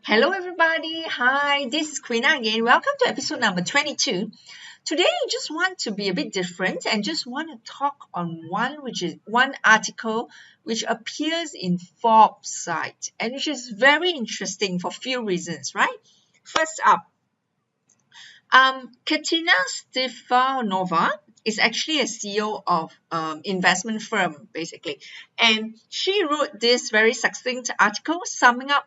Hello, everybody. Hi, this is Quina again. Welcome to episode number 22. Today, I just want to be a bit different and just want to talk on one article which appears in Forbes site and which is very interesting for few reasons, right? First up, Katina Stefanova is actually a CEO of investment firm, basically. And she wrote this very succinct article summing up,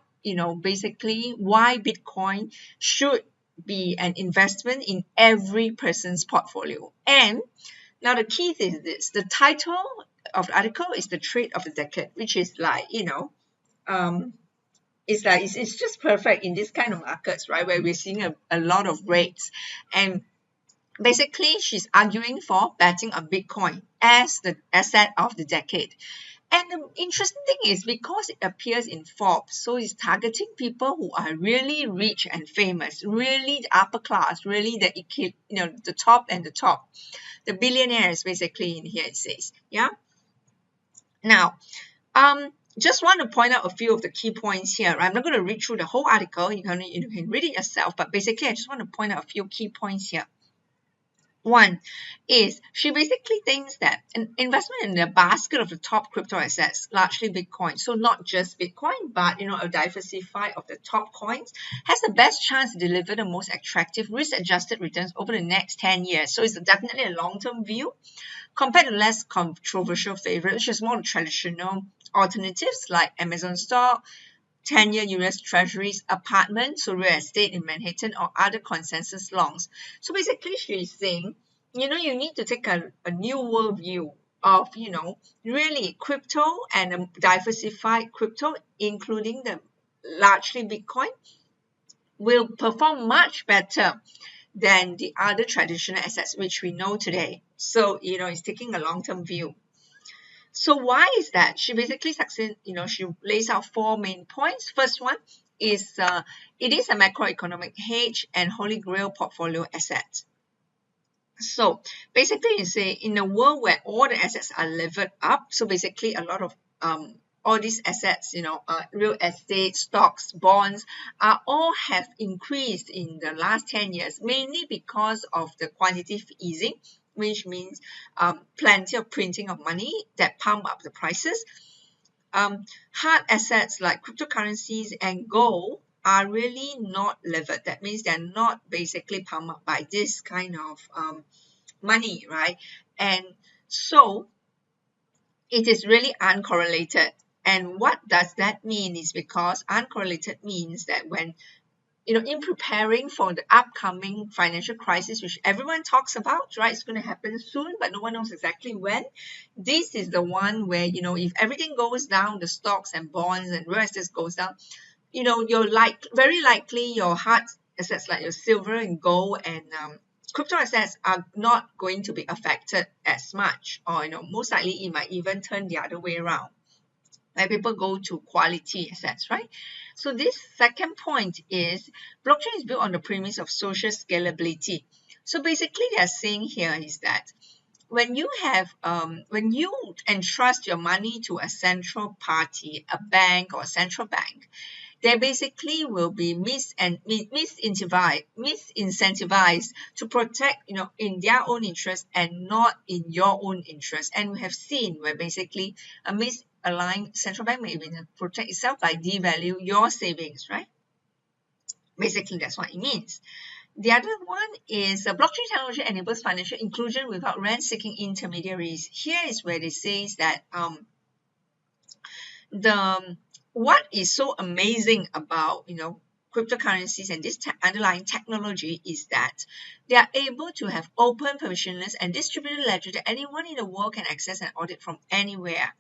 basically why Bitcoin should be an investment in every person's portfolio. And now the key thing is this. The title of the article is The Trade of the Decade, which is like, it's just perfect in this kind of markets, right, where we're seeing a lot of rates. And basically, she's arguing for betting on Bitcoin as the asset of the decade. And the interesting thing is because it appears in Forbes, so it's targeting people who are really rich and famous, really the upper class, really the top and the top, the billionaires basically in here it says, yeah. Now, just want to point out a few of the key points here. I'm not going to read through the whole article. You can read it yourself, but basically I just want to point out a few key points here. One is she basically thinks that an investment in the basket of the top crypto assets, largely Bitcoin, so not just Bitcoin, but a diversify of the top coins, has the best chance to deliver the most attractive risk-adjusted returns over the next 10 years. So it's definitely a long-term view compared to less controversial favorite, which is more traditional alternatives like Amazon stock, 10-year US Treasuries, apartments, so real estate in Manhattan, or other consensus longs. So basically, she's saying, you need to take a new world view of, really crypto and a diversified crypto, including the largely Bitcoin, will perform much better than the other traditional assets which we know today. So, it's taking a long-term view. So why is that? She basically she lays out four main points. First one is it is a macroeconomic hedge and holy grail portfolio asset. So basically you say in a world where all the assets are levered up, so basically a lot of all these assets, real estate, stocks, bonds, all have increased in the last 10 years, mainly because of the quantitative easing, which means plenty of printing of money that pump up the prices. Hard assets like cryptocurrencies and gold are really not levered. That means they're not basically pumped up by this kind of money, right? And so it is really uncorrelated. And what does that mean is because uncorrelated means that when in preparing for the upcoming financial crisis, which everyone talks about, right? It's going to happen soon, but no one knows exactly when. This is the one where, if everything goes down, the stocks and bonds and real estate goes down, you're very likely your hard assets like your silver and gold and crypto assets are not going to be affected as much, or, most likely it might even turn the other way around, where people go to quality assets, right? So this second point is blockchain is built on the premise of social scalability. So basically they're saying here is that when you entrust your money to a central party, a bank or a central bank, they basically will be misincentivized to protect, in their own interest and not in your own interest. And we have seen where basically a misaligned central bank may even protect itself by devalue your savings, right? Basically, that's what it means. The other one is blockchain technology enables financial inclusion without rent-seeking intermediaries. Here is where it says that what is so amazing about cryptocurrencies and this underlying technology is that they are able to have open, permissionless, and distributed ledger that anyone in the world can access and audit from anywhere,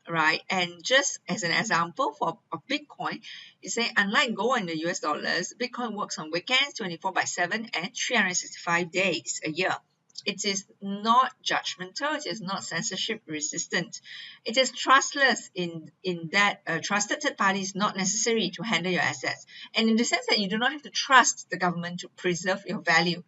right? And just as an example of Bitcoin, you say unlike gold and the US dollars, Bitcoin works on weekends 24/7 and 365 days a year. It is not judgmental. It is not censorship resistant. It is trustless in that a trusted third party is not necessary to handle your assets. And in the sense that you do not have to trust the government to preserve your value.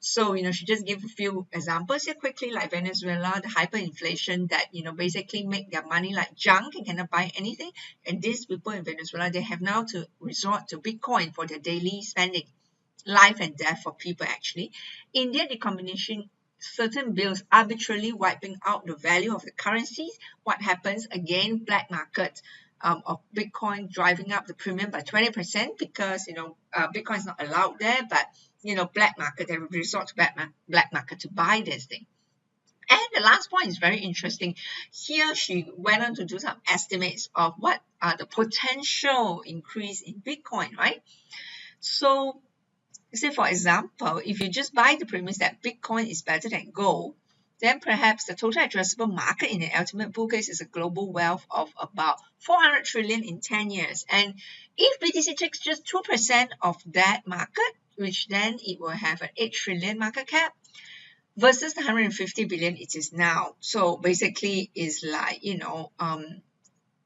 So, she just give a few examples here quickly, like Venezuela, the hyperinflation that, basically make their money like junk and cannot buy anything. And these people in Venezuela, they have now to resort to Bitcoin for their daily spending. Life and death for people actually. India decommissioning certain bills, arbitrarily wiping out the value of the currencies. What happens again? Black market of Bitcoin driving up the premium by 20% because Bitcoin is not allowed there, but black market, they resort to black market to buy this thing. And the last point is very interesting. Here she went on to do some estimates of what are the potential increase in Bitcoin, right? So say, for example, if you just buy the premise that Bitcoin is better than gold, then perhaps the total addressable market in the ultimate bull case is a global wealth of about 400 trillion in 10 years. And if BTC takes just 2% of that market, which then it will have an 8 trillion market cap versus the 150 billion it is now. So basically it's like,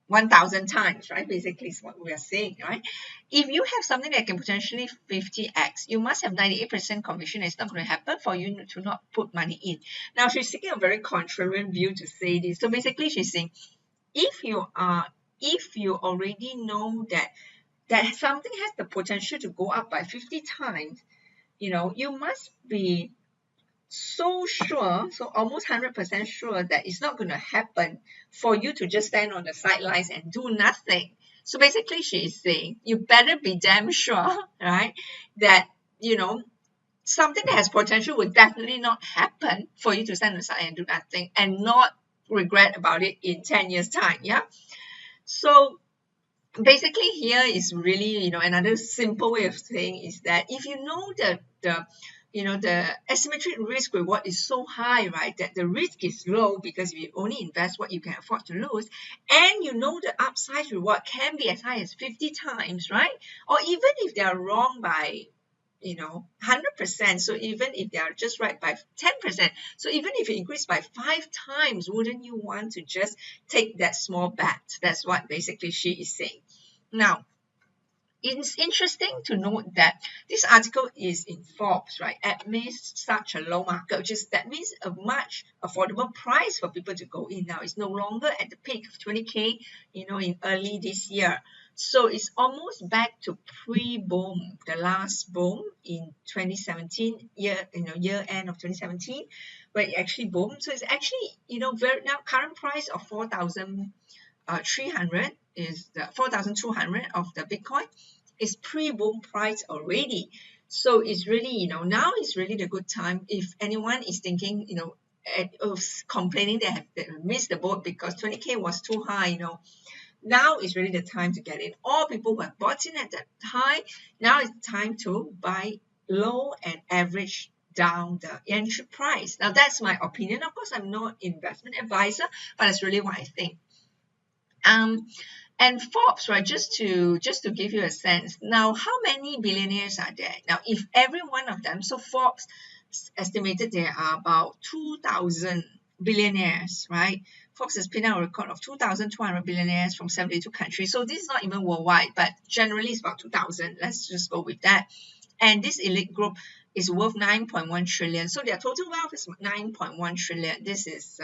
1,000 times, right? Basically is what we are saying, right? If you have something that can potentially 50x, you must have 98% conviction it's not going to happen for you to not put money in. Now, she's taking a very contrarian view to say this. So basically, she's saying, if you already know that something has the potential to go up by 50 times, you must be so sure, so almost 100% sure that it's not going to happen for you to just stand on the sidelines and do nothing. So basically she is saying you better be damn sure, right, that something that has potential will definitely not happen for you to stand on the side and do nothing and not regret about it in 10 years time. Yeah. So basically here is really another simple way of saying is that if you know the asymmetric risk reward is so high, right, that the risk is low because you only invest what you can afford to lose, and the upside reward can be as high as 50 times, right? Or even if they are wrong by 100%, so even if they are just right by 10%, so even if it increased by 5 times, wouldn't you want to just take that small bet? That's what basically she is saying. Now, it's interesting to note that this article is in Forbes, right? Amidst such a low market, that means a much affordable price for people to go in now. It's no longer at the peak of 20K, in early this year. So it's almost back to pre-boom, the last boom in 2017, year end of 2017, where it actually boomed. So it's actually, very now current price of 4,300 is the 4,200 of the Bitcoin is pre-boom price already. So it's really, now is really the good time. If anyone is thinking, complaining they have missed the boat because 20K was too high, now is really the time to get in. All people who have bought in at that high, now is the time to buy low and average down the entry price. Now that's my opinion. Of course, I'm not investment advisor, but that's really what I think. And Forbes, right, just to give you a sense, now how many billionaires are there? Now, if every one of them, so Forbes estimated there are about 2,000 billionaires, right? Forbes has pinned out a record of 2,200 billionaires from 72 countries. So this is not even worldwide, but generally it's about 2,000. Let's just go with that. And this elite group is worth 9.1 trillion. So their total wealth is 9.1 trillion. This is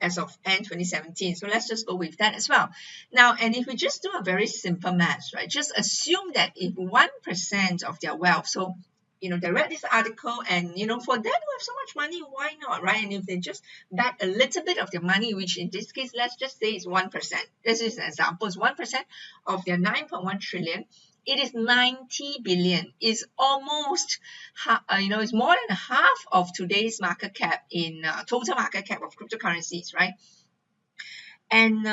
as of end 2017. So let's just go with that as well. Now, and if we just do a very simple math, right, just assume that if 1% of their wealth, so, they read this article and, for them to have so much money, why not, right? And if they just bet a little bit of their money, which in this case, let's just say is 1%. This is an example, it's 1% of their 9.1 trillion. It is 90 billion. It's almost, it's more than half of today's market cap in total market cap of cryptocurrencies, right? And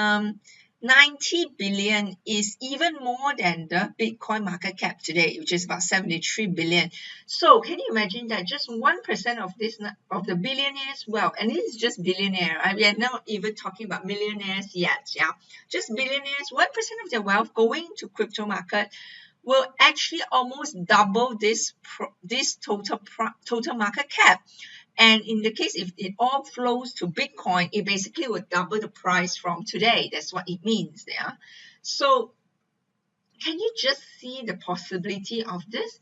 90 billion is even more than the Bitcoin market cap today, which is about 73 billion. So can you imagine that just 1% of the billionaires' wealth, and this is just billionaire, right? We are not even talking about millionaires yet, yeah? Just billionaires, 1% of their wealth going to crypto market will actually almost double this total market cap. And in the case, if it all flows to Bitcoin, it basically would double the price from today. That's what it means there. So can you just see the possibility of this?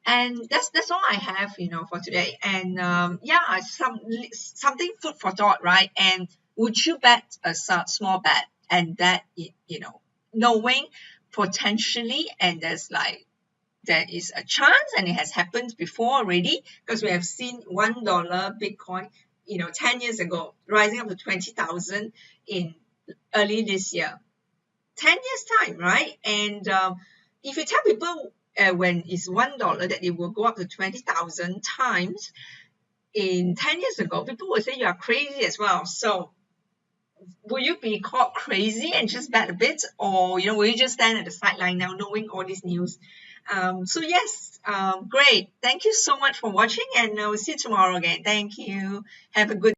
And that's all I have, for today. And yeah, something food for thought, right? And would you bet a small bet, and that knowing potentially, and there is a chance, and it has happened before already, because we have seen $1 Bitcoin 10 years ago rising up to 20,000 in early this year. 10 years time, right? And if you tell people when it's $1 that it will go up to 20,000 times in 10 years ago, people will say you are crazy as well. So will you be called crazy and just bet a bit, or will you just stand at the sideline now knowing all this news? So yes, great. Thank you so much for watching, and I will see you tomorrow again. Thank you. Have a good